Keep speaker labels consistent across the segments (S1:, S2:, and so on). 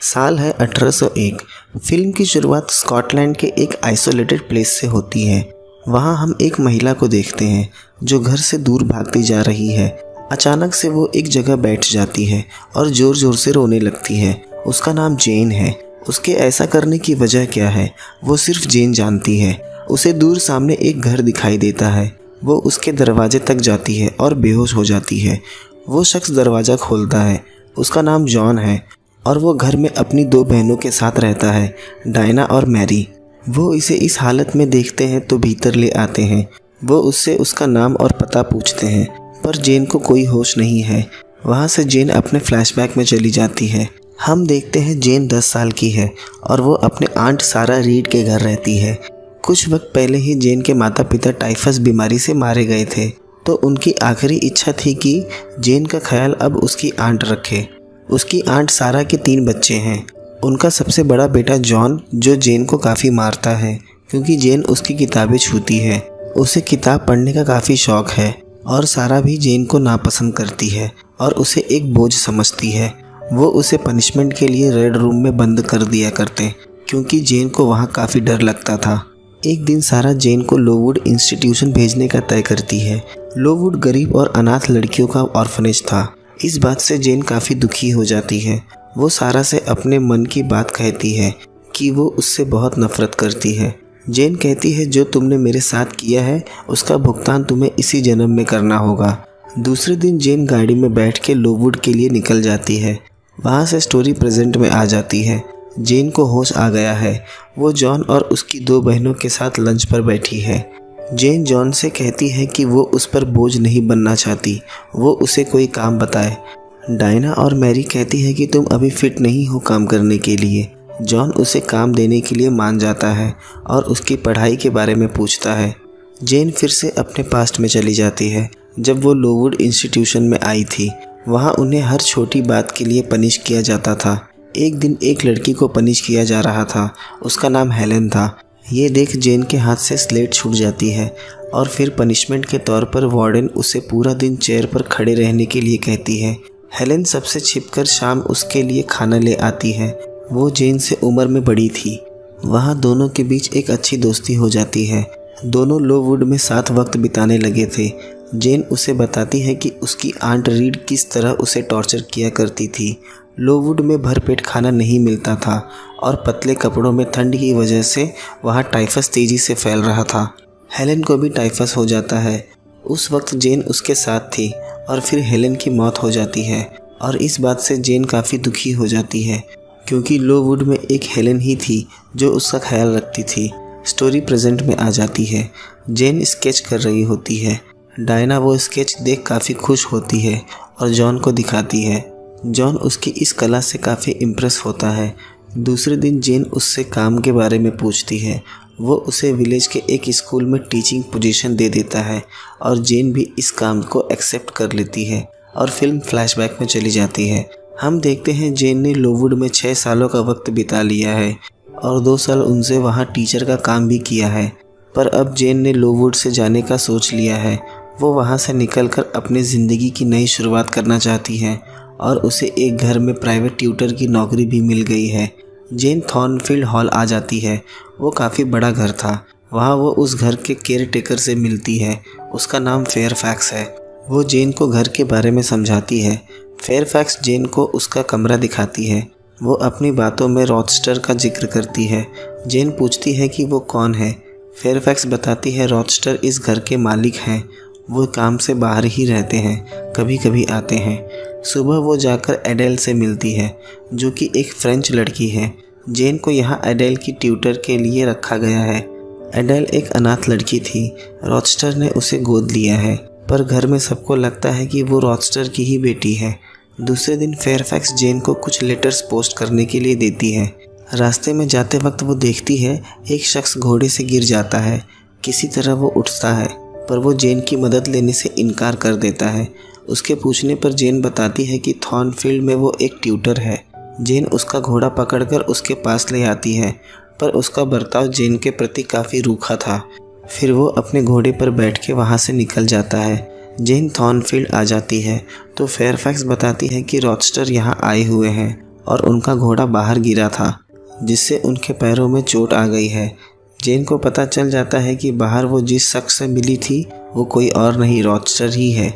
S1: साल है 1801। फिल्म की शुरुआत स्कॉटलैंड के एक आइसोलेटेड प्लेस से होती है। वहाँ हम एक महिला को देखते हैं जो घर से दूर भागती जा रही है। अचानक से वो एक जगह बैठ जाती है और ज़ोर ज़ोर से रोने लगती है। उसका नाम जेन है। उसके ऐसा करने की वजह क्या है वो सिर्फ जेन जानती है। उसे दूर सामने एक घर दिखाई देता है। वो उसके दरवाजे तक जाती है और बेहोश हो जाती है। वो शख्स दरवाज़ा खोलता है। उसका नाम जॉन है और वो घर में अपनी दो बहनों के साथ रहता है, डायना और मैरी। वो इसे इस हालत में देखते हैं तो भीतर ले आते हैं। वो उससे उसका नाम और पता पूछते हैं, पर जेन को कोई होश नहीं है। वहाँ से जेन अपने फ्लैशबैक में चली जाती है। हम देखते हैं जेन 10 साल की है और वो अपने आंट सारा रीड के घर रहती है। कुछ वक्त पहले ही जेन के माता पिता टाइफस बीमारी से मारे गए थे, तो उनकी आखिरी इच्छा थी कि जेन का ख्याल अब उसकी आंट रखे। उसकी आंट सारा के 3 बच्चे हैं। उनका सबसे बड़ा बेटा जॉन जो जेन को काफ़ी मारता है क्योंकि जेन उसकी किताबें छूती है। उसे किताब पढ़ने का काफ़ी शौक है और सारा भी जेन को नापसंद करती है और उसे एक बोझ समझती है। वो उसे पनिशमेंट के लिए रेड रूम में बंद कर दिया करते क्योंकि जेन को वहाँ काफ़ी डर लगता था। एक दिन सारा जेन को लोवुड इंस्टीट्यूशन भेजने का तय करती है। लोवुड गरीब और अनाथ लड़कियों का ऑर्फनेज था। इस बात से जेन काफ़ी दुखी हो जाती है। वो सारा से अपने मन की बात कहती है कि वो उससे बहुत नफरत करती है। जेन कहती है जो तुमने मेरे साथ किया है उसका भुगतान तुम्हें इसी जन्म में करना होगा। दूसरे दिन जेन गाड़ी में बैठ के लोवुड के लिए निकल जाती है। वहाँ से स्टोरी प्रेजेंट में आ जाती है। जेन को होश आ गया है। वो जॉन और उसकी 2 बहनों के साथ लंच पर बैठी है। जेन जॉन से कहती है कि वो उस पर बोझ नहीं बनना चाहती, वो उसे कोई काम बताए। डायना और मैरी कहती है कि तुम अभी फिट नहीं हो काम करने के लिए। जॉन उसे काम देने के लिए मान जाता है और उसकी पढ़ाई के बारे में पूछता है। जेन फिर से अपने पास्ट में चली जाती है जब वो लोवुड इंस्टीट्यूशन में आई थी। वहाँ उन्हें हर छोटी बात के लिए पनिश किया जाता था। एक दिन एक लड़की को पनिश किया जा रहा था। उसका नाम हेलेन था। ये देख जेन के हाथ से स्लेट छूट जाती है और फिर पनिशमेंट के तौर पर वार्डन उसे पूरा दिन चेयर पर खड़े रहने के लिए कहती है। हेलेन सबसे छिपकर शाम उसके लिए खाना ले आती है। वो जेन से उम्र में बड़ी थी। वहाँ दोनों के बीच एक अच्छी दोस्ती हो जाती है। दोनों लोवुड में साथ वक्त बिताने लगे थे। जेन उसे बताती है कि उसकी आंट रीड किस तरह उसे टॉर्चर किया करती थी। लोवुड में भरपेट खाना नहीं मिलता था और पतले कपड़ों में ठंड की वजह से वहाँ टाइफस तेज़ी से फैल रहा था। हेलेन को भी टाइफस हो जाता है। उस वक्त जेन उसके साथ थी और फिर हेलेन की मौत हो जाती है और इस बात से जेन काफ़ी दुखी हो जाती है क्योंकि लोवुड में एक हेलेन ही थी जो उसका ख्याल रखती थी। स्टोरी प्रेजेंट में आ जाती है। जेन स्केच कर रही होती है। डायना वो स्केच देख काफ़ी खुश होती है और जॉन को दिखाती है। जॉन उसकी इस कला से काफ़ी इम्प्रेस होता है। दूसरे दिन जेन उससे काम के बारे में पूछती है। वो उसे विलेज के एक स्कूल में टीचिंग पोजीशन दे देता है और जेन भी इस काम को एक्सेप्ट कर लेती है और फिल्म फ्लैशबैक में चली जाती है। हम देखते हैं जेन ने लोवुड में 6 सालों का वक्त बिता लिया है और 2 साल उनसे वहाँ टीचर का काम भी किया है, पर अब जेन ने लोवुड से जाने का सोच लिया है। वो वहाँ से निकलकर अपनी ज़िंदगी की नई शुरुआत करना चाहती है और उसे एक घर में प्राइवेट ट्यूटर की नौकरी भी मिल गई है। जेन थॉर्नफील्ड हॉल आ जाती है। वो काफ़ी बड़ा घर था। वहाँ वो उस घर के केयर टेकर से मिलती है। उसका नाम फेयरफैक्स है। वो जेन को घर के बारे में समझाती है। फेयरफैक्स जेन को उसका कमरा दिखाती है। वो अपनी बातों में रॉचस्टर का जिक्र करती है। जेन पूछती है कि वो कौन है। फेयरफैक्स बताती है रॉचस्टर इस घर के मालिक हैं। वो काम से बाहर ही रहते हैं, कभी कभी आते हैं। सुबह वो जाकर एडेल से मिलती है जो कि एक फ्रेंच लड़की है। जेन को यहाँ एडेल की ट्यूटर के लिए रखा गया है। एडेल एक अनाथ लड़की थी। रॉचस्टर ने उसे गोद लिया है, पर घर में सबको लगता है कि वो रॉचस्टर की ही बेटी है। दूसरे दिन फेयरफैक्स जेन को कुछ लेटर्स पोस्ट करने के लिए देती है। रास्ते में जाते वक्त वो देखती है एक शख्स घोड़े से गिर जाता है। किसी तरह वो उठता है, पर वो जेन की मदद लेने से इनकार कर देता है। उसके पूछने पर जेन बताती है कि थॉर्नफील्ड में वो एक ट्यूटर है। जेन उसका घोड़ा पकड़कर उसके पास ले आती है, पर उसका बर्ताव जेन के प्रति काफ़ी रूखा था। फिर वो अपने घोड़े पर बैठ के वहाँ से निकल जाता है। जेन थॉर्नफील्ड आ जाती है तो फेयरफैक्स बताती है कि रॉचस्टर यहाँ आए हुए हैं और उनका घोड़ा बाहर गिरा था, जिससे उनके पैरों में चोट आ गई है। जेन को पता चल जाता है कि बाहर वो जिस शख्स से मिली थी वो कोई और नहीं, रॉचस्टर ही है।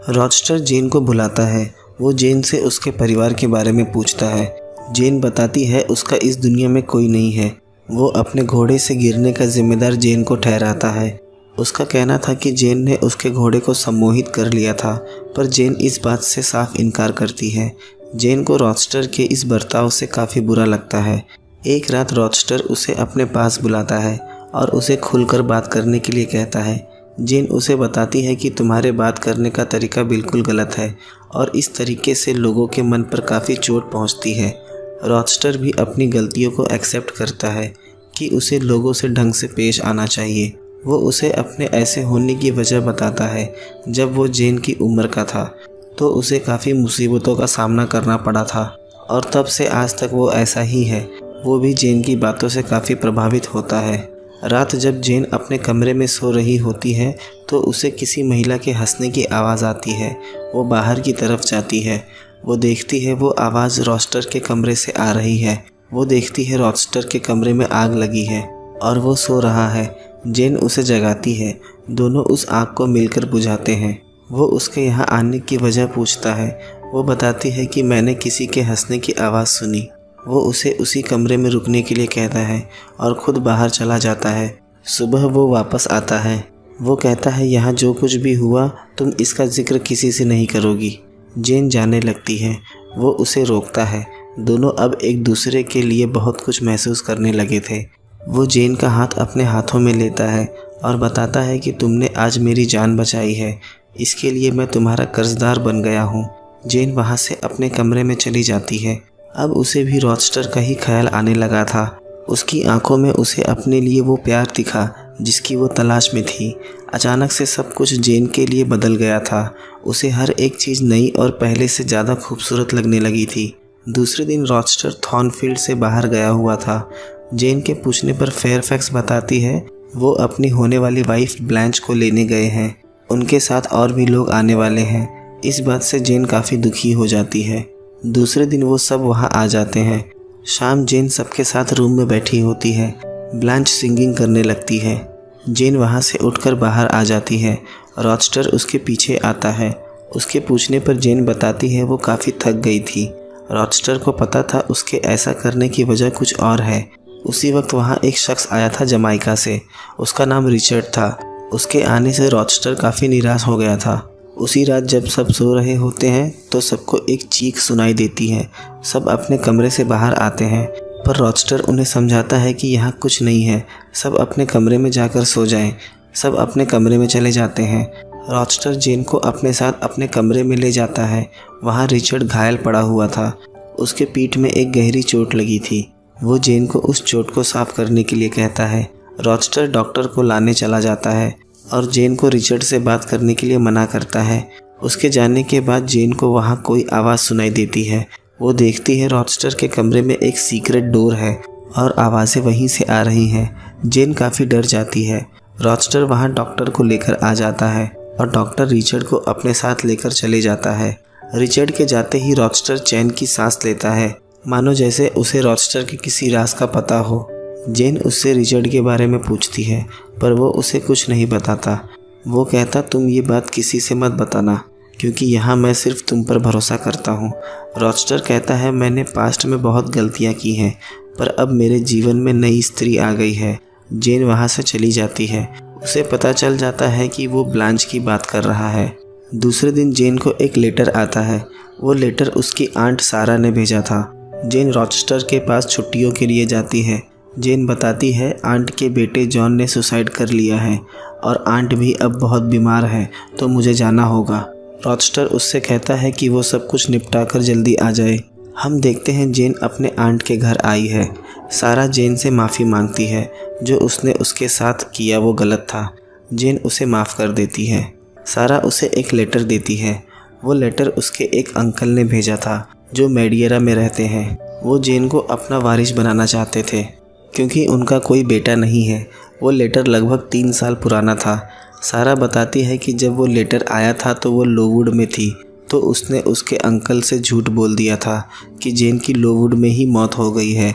S1: रॉचस्टर जेन को बुलाता है। वो जेन से उसके परिवार के बारे में पूछता है। जेन बताती है उसका इस दुनिया में कोई नहीं है। वो अपने घोड़े से गिरने का जिम्मेदार जेन को ठहराता है। उसका कहना था कि जेन ने उसके घोड़े को सम्मोहित कर लिया था, पर जेन इस बात से साफ इनकार करती है। जेन को रॉचस्टर के इस बर्ताव से काफ़ी बुरा लगता है। एक रात रॉचस्टर उसे अपने पास बुलाता है और उसे खुलकर बात करने के लिए कहता है। जेन उसे बताती है कि तुम्हारे बात करने का तरीका बिल्कुल गलत है और इस तरीके से लोगों के मन पर काफ़ी चोट पहुंचती है। रॉचस्टर भी अपनी गलतियों को एक्सेप्ट करता है कि उसे लोगों से ढंग से पेश आना चाहिए। वो उसे अपने ऐसे होने की वजह बताता है। जब वो जेन की उम्र का था तो उसे काफ़ी मुसीबतों का सामना करना पड़ा था और तब से आज तक वो ऐसा ही है। वो भी जेन की बातों से काफ़ी प्रभावित होता है। रात जब जेन अपने कमरे में सो रही होती है तो उसे किसी महिला के हंसने की आवाज़ आती है। वो बाहर की तरफ जाती है। वो देखती है वो आवाज़ रॉचस्टर के कमरे से आ रही है। वो देखती है रॉचस्टर के कमरे में आग लगी है और वो सो रहा है। जेन उसे जगाती है। दोनों उस आग को मिलकर बुझाते हैं। वो उसके यहाँ आने की वजह पूछता है। वो बताती है कि मैंने किसी के हंसने की आवाज़ सुनी। वो उसे उसी कमरे में रुकने के लिए कहता है और ख़ुद बाहर चला जाता है। सुबह वो वापस आता है। वो कहता है यहाँ जो कुछ भी हुआ तुम इसका जिक्र किसी से नहीं करोगी। जेन जाने लगती है। वो उसे रोकता है। दोनों अब एक दूसरे के लिए बहुत कुछ महसूस करने लगे थे। वो जेन का हाथ अपने हाथों में लेता है और बताता है कि तुमने आज मेरी जान बचाई है, इसके लिए मैं तुम्हारा कर्जदार बन गया हूँ। जेन वहाँ से अपने कमरे में चली जाती है। अब उसे भी रॉचस्टर का ही ख्याल आने लगा था। उसकी आंखों में उसे अपने लिए वो प्यार दिखा जिसकी वो तलाश में थी। अचानक से सब कुछ जेन के लिए बदल गया था। उसे हर एक चीज़ नई और पहले से ज़्यादा खूबसूरत लगने लगी थी। दूसरे दिन रॉचस्टर थॉर्नफील्ड से बाहर गया हुआ था। जेन के पूछने पर फेयरफैक्स बताती है वो अपनी होने वाली वाइफ ब्लैंच को लेने गए हैं। उनके साथ और भी लोग आने वाले हैं। इस बात से जेन काफ़ी दुखी हो जाती है। दूसरे दिन वो सब वहाँ आ जाते हैं। शाम जेन सबके साथ रूम में बैठी होती है। ब्लैंच सिंगिंग करने लगती है। जेन वहाँ से उठकर बाहर आ जाती है। रॉचस्टर उसके पीछे आता है। उसके पूछने पर जेन बताती है वो काफ़ी थक गई थी। रॉचस्टर को पता था उसके ऐसा करने की वजह कुछ और है। उसी वक्त वहाँ एक शख्स आया था जमाइका से। उसका नाम रिचर्ड था। उसके आने से रॉचस्टर काफ़ी निराश हो गया था। उसी रात जब सब सो रहे होते हैं तो सबको एक चीख सुनाई देती है। सब अपने कमरे से बाहर आते हैं, पर रॉचस्टर उन्हें समझाता है कि यहाँ कुछ नहीं है, सब अपने कमरे में जाकर सो जाएं। सब अपने कमरे में चले जाते हैं। रॉचस्टर जेन को अपने साथ अपने कमरे में ले जाता है। वहाँ रिचर्ड घायल पड़ा हुआ था। उसके पीठ में एक गहरी चोट लगी थी। वो जेन को उस चोट को साफ करने के लिए कहता है। रॉचस्टर डॉक्टर को लाने चला जाता है और जेन को रिचर्ड से बात करने के लिए मना करता है। उसके जाने के बाद जेन को वहाँ कोई आवाज़ सुनाई देती है। वो देखती है रॉचस्टर के कमरे में एक सीक्रेट डोर है और आवाज़ें वहीं से आ रही हैं। जेन काफ़ी डर जाती है। रॉचस्टर वहाँ डॉक्टर को लेकर आ जाता है और डॉक्टर रिचर्ड को अपने साथ लेकर चले जाता है। रिचर्ड के जाते ही रॉचस्टर चैन की सांस लेता है, मानो जैसे उसे रॉचस्टर के किसी राज का पता हो। जेन उससे रिचर्ड के बारे में पूछती है, पर वो उसे कुछ नहीं बताता। वो कहता तुम ये बात किसी से मत बताना, क्योंकि यहाँ मैं सिर्फ तुम पर भरोसा करता हूँ। रॉचस्टर कहता है मैंने पास्ट में बहुत गलतियाँ की हैं, पर अब मेरे जीवन में नई स्त्री आ गई है। जेन वहाँ से चली जाती है। उसे पता चल जाता है कि वो ब्लांच की बात कर रहा है। दूसरे दिन जेन को एक लेटर आता है। वो लेटर उसकी आंट सारा ने भेजा था। जेन रॉचस्टर के पास छुट्टियों के लिए जाती है। जेन बताती है आंट के बेटे जॉन ने सुसाइड कर लिया है और आंट भी अब बहुत बीमार है, तो मुझे जाना होगा। रॉचस्टर उससे कहता है कि वो सब कुछ निपटा कर जल्दी आ जाए। हम देखते हैं जेन अपने आंट के घर आई है। सारा जेन से माफ़ी मांगती है। जो उसने उसके साथ किया वो गलत था। जेन उसे माफ़ कर देती है। सारा उसे एक लेटर देती है। वो लेटर उसके एक अंकल ने भेजा था जो मेडियरा में रहते हैं। वो जेन को अपना वारिस बनाना चाहते थे क्योंकि उनका कोई बेटा नहीं है। वो लेटर लगभग 3 साल पुराना था। सारा बताती है कि जब वो लेटर आया था तो वो लोवुड में थी, तो उसने उसके अंकल से झूठ बोल दिया था कि जेन की लोवुड में ही मौत हो गई है।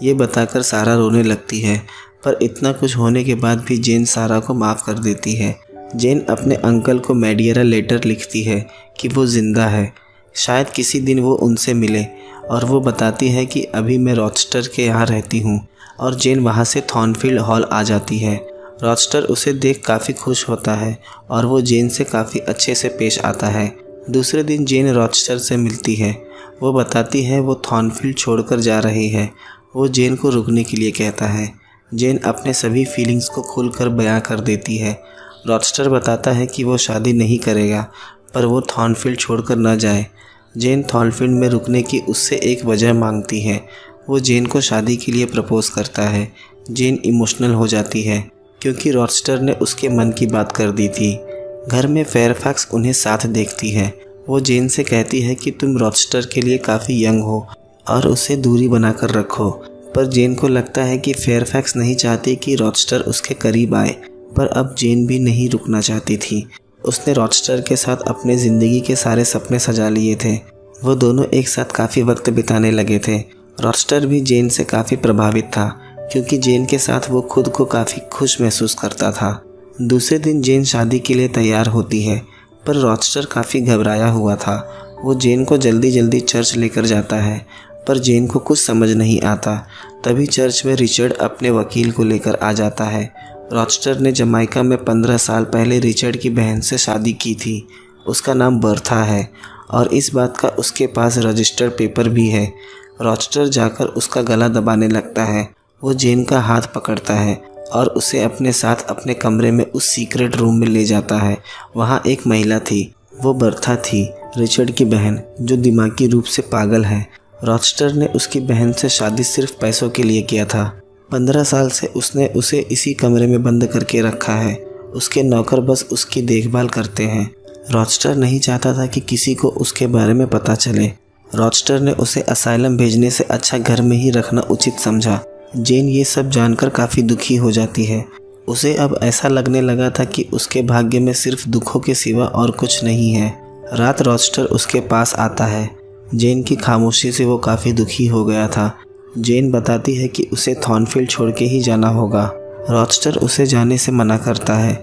S1: ये बताकर सारा रोने लगती है, पर इतना कुछ होने के बाद भी जेन सारा को माफ़ कर देती है। जेन अपने अंकल को मेडिएरा लेटर लिखती है कि वो ज़िंदा है, शायद किसी दिन वो उनसे मिले, और वो बताती है कि अभी मैं रॉचेस्टर के यहाँ रहती हूँ, और जेन वहाँ से थॉर्नफील्ड हॉल आ जाती है। रॉचेस्टर उसे देख काफ़ी खुश होता है और वो जेन से काफ़ी अच्छे से पेश आता है। दूसरे दिन जेन रॉचेस्टर से मिलती है। वो बताती है वो थॉर्नफील्ड छोड़कर जा रही है। वो जेन को रुकने के लिए कहता है। जेन अपने सभी फीलिंग्स को खुलकर बयां कर देती है। रॉचेस्टर बताता है कि वो शादी नहीं करेगा, पर वो थॉर्नफील्ड छोड़कर न जाए। जेन थॉर्नफील्ड में रुकने की उससे एक वजह मांगती है। वो जेन को शादी के लिए प्रपोज करता है। जेन इमोशनल हो जाती है क्योंकि रॉचेस्टर ने उसके मन की बात कर दी थी। घर में फेयरफैक्स उन्हें साथ देखती है। वो जेन से कहती है कि तुम रॉचेस्टर के लिए काफ़ी यंग हो और उसे दूरी बनाकर रखो, पर जेन को लगता है कि फेयरफैक्स नहीं चाहती कि रॉचेस्टर उसके करीब आए। पर अब जेन भी नहीं रुकना चाहती थी। उसने रॉचेस्टर के साथ अपने ज़िंदगी के सारे सपने सजा लिए थे। वो दोनों एक साथ काफ़ी वक्त बिताने लगे थे। रॉचेस्टर भी जेन से काफ़ी प्रभावित था क्योंकि जेन के साथ वो खुद को काफ़ी खुश महसूस करता था। दूसरे दिन जेन शादी के लिए तैयार होती है, पर रॉचेस्टर काफ़ी घबराया हुआ था। वो जेन को जल्दी जल्दी चर्च लेकर जाता है, पर जेन को कुछ समझ नहीं आता। तभी चर्च में रिचर्ड अपने वकील को लेकर आ जाता है। रॉचेस्टर ने जमाइका में 15 साल पहले रिचर्ड की बहन से शादी की थी। उसका नाम बर्था है और इस बात का उसके पास रजिस्टर्ड पेपर भी है। रॉचेस्टर जाकर उसका गला दबाने लगता है। वो जेन का हाथ पकड़ता है और उसे अपने साथ अपने कमरे में उस सीक्रेट रूम में ले जाता है। वहाँ एक महिला थी। वो बर्था थी, रिचर्ड की बहन, जो दिमागी रूप से पागल है। रॉचेस्टर ने उसकी बहन से शादी सिर्फ पैसों के लिए किया था। 15 साल से उसने उसे इसी कमरे में बंद करके रखा है। उसके नौकर बस उसकी देखभाल करते हैं। रॉचेस्टर नहीं चाहता था कि किसी को उसके बारे में पता चले। रॉचेस्टर ने उसे असाइलम भेजने से अच्छा घर में ही रखना उचित समझा। जेन ये सब जानकर काफ़ी दुखी हो जाती है। उसे अब ऐसा लगने लगा था कि उसके भाग्य में सिर्फ दुखों के सिवा और कुछ नहीं है। रात रॉचेस्टर उसके पास आता है। जेन की खामोशी से वो काफ़ी दुखी हो गया था। जेन बताती है कि उसे थॉर्नफील्ड छोड़ के ही जाना होगा। रॉचेस्टर उसे जाने से मना करता है।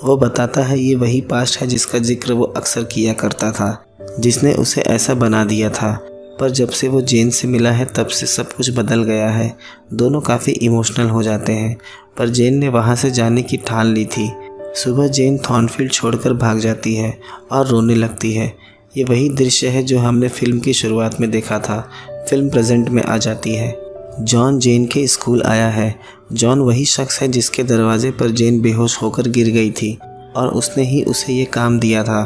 S1: वो बताता है ये वही पास्ट है जिसका जिक्र वो अक्सर किया करता था, जिसने उसे ऐसा बना दिया था। पर जब से वो जेन से मिला है तब से सब कुछ बदल गया है। दोनों काफ़ी इमोशनल हो जाते हैं, पर जेन ने वहाँ से जाने की ठान ली थी। सुबह जेन थॉर्नफील्ड छोड़कर भाग जाती है और रोने लगती है। ये वही दृश्य है जो हमने फिल्म की शुरुआत में देखा था। फिल्म प्रेजेंट में आ जाती है। जॉन जेन के स्कूल आया है। जॉन वही शख्स है जिसके दरवाजे पर जेन बेहोश होकर गिर गई थी और उसने ही उसे ये काम दिया था।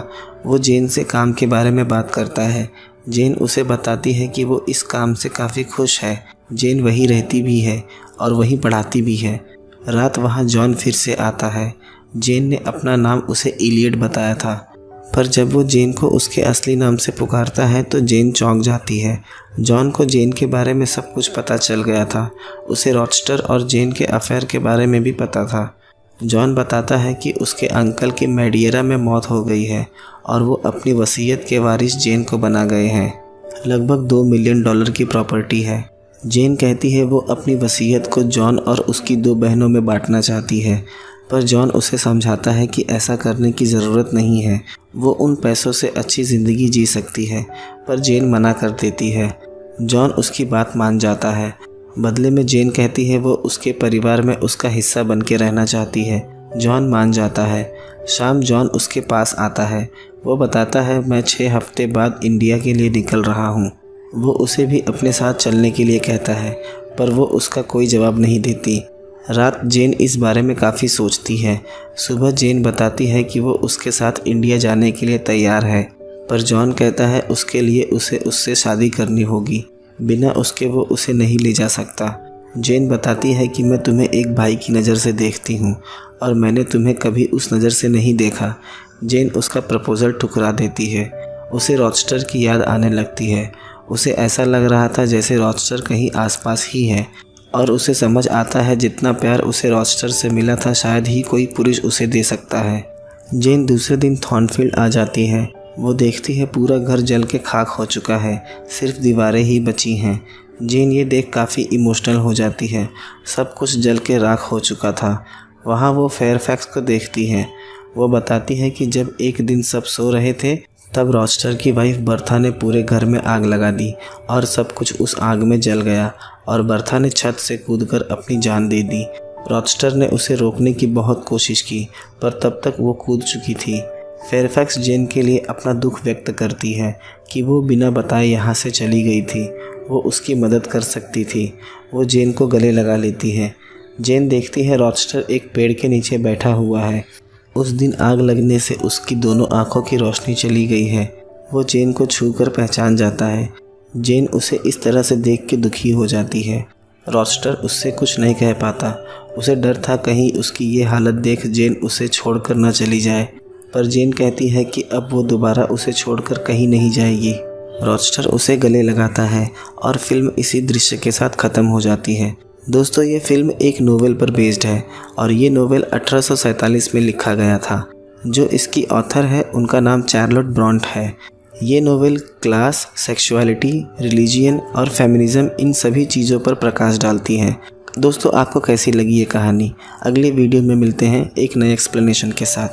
S1: वो जेन से काम के बारे में बात करता है। जेन उसे बताती है कि वो इस काम से काफ़ी खुश है। जेन वहीं रहती भी है और वहीं पढ़ाती भी है। रात वहाँ जॉन फिर से आता है। जेन ने अपना नाम उसे इलियट बताया था, पर जब वो जेन को उसके असली नाम से पुकारता है तो जेन चौंक जाती है। जॉन को जेन के बारे में सब कुछ पता चल गया था। उसे रॉचेस्टर और जेन के अफेयर के बारे में भी पता था। जॉन बताता है कि उसके अंकल की मेडिएरा में मौत हो गई है और वो अपनी वसीयत के वारिस जेन को बना गए हैं। लगभग $2 मिलियन की प्रॉपर्टी है। जेन कहती है वो अपनी वसीयत को जॉन और उसकी 2 बहनों में बांटना चाहती है, पर जॉन उसे समझाता है कि ऐसा करने की ज़रूरत नहीं है। वो उन पैसों से अच्छी ज़िंदगी जी सकती है, पर जेन मना कर देती है। जॉन उसकी बात मान जाता है। बदले में जेन कहती है वो उसके परिवार में उसका हिस्सा बन के रहना चाहती है। जॉन मान जाता है। शाम जॉन उसके पास आता है। वो बताता है मैं 6 हफ्ते बाद इंडिया के लिए निकल रहा हूँ। वो उसे भी अपने साथ चलने के लिए कहता है, पर वो उसका कोई जवाब नहीं देती। रात जेन इस बारे में काफ़ी सोचती है। सुबह जेन बताती है कि वो उसके साथ इंडिया जाने के लिए तैयार है, पर जॉन कहता है उसके लिए उसे उससे शादी करनी होगी। बिना उसके वो उसे नहीं ले जा सकता। जेन बताती है कि मैं तुम्हें एक भाई की नज़र से देखती हूँ और मैंने तुम्हें कभी उस नज़र से नहीं देखा। जेन उसका प्रपोज़ल ठुकरा देती है। उसे रॉचेस्टर की याद आने लगती है। उसे ऐसा लग रहा था जैसे रॉचेस्टर कहीं आसपास ही है और उसे समझ आता है जितना प्यार उसे रॉचेस्टर से मिला था शायद ही कोई पुरुष उसे दे सकता है। जेन दूसरे दिन थॉर्नफील्ड आ जाती है। वो देखती है पूरा घर जल के खाक हो चुका है, सिर्फ दीवारें ही बची हैं। जेन ये देख काफ़ी इमोशनल हो जाती है। सब कुछ जल के राख हो चुका था। वहाँ वो फेयरफैक्स को देखती है। वो बताती है कि जब एक दिन सब सो रहे थे तब रॉचस्टर की वाइफ बर्था ने पूरे घर में आग लगा दी और सब कुछ उस आग में जल गया और बर्था ने छत से कूदकर अपनी जान दे दी। रॉचस्टर ने उसे रोकने की बहुत कोशिश की पर तब तक वो कूद चुकी थी। फेयरफैक्स जेन के लिए अपना दुख व्यक्त करती है कि वो बिना बताए यहाँ से चली गई थी। वो उसकी मदद कर सकती थी। वो जेन को गले लगा लेती है। जेन देखती है रॉचस्टर एक पेड़ के नीचे बैठा हुआ है। उस दिन आग लगने से उसकी दोनों आंखों की रोशनी चली गई है। वो जेन को छूकर पहचान जाता है। जेन उसे इस तरह से देख के दुखी हो जाती है। रॉचस्टर उससे कुछ नहीं कह पाता। उसे डर था कहीं उसकी ये हालत देख जेन उसे छोड़कर न चली जाए, पर जेन कहती है कि अब वो दोबारा उसे छोड़कर कहीं नहीं जाएगी। रॉचस्टर उसे गले लगाता है और फिल्म इसी दृश्य के साथ ख़त्म हो जाती है। दोस्तों, ये फिल्म एक नोवेल पर बेस्ड है और ये नोवेल 1847 में लिखा गया था। जो इसकी ऑथर है उनका नाम चार्लोट ब्रॉन्ट है। ये नोवेल क्लास, सेक्सुअलिटी, रिलीजियन और फेमिनिज्म इन सभी चीज़ों पर प्रकाश डालती है। दोस्तों, आपको कैसी लगी ये कहानी? अगले वीडियो में मिलते हैं एक नए एक्सप्लेनेशन के साथ।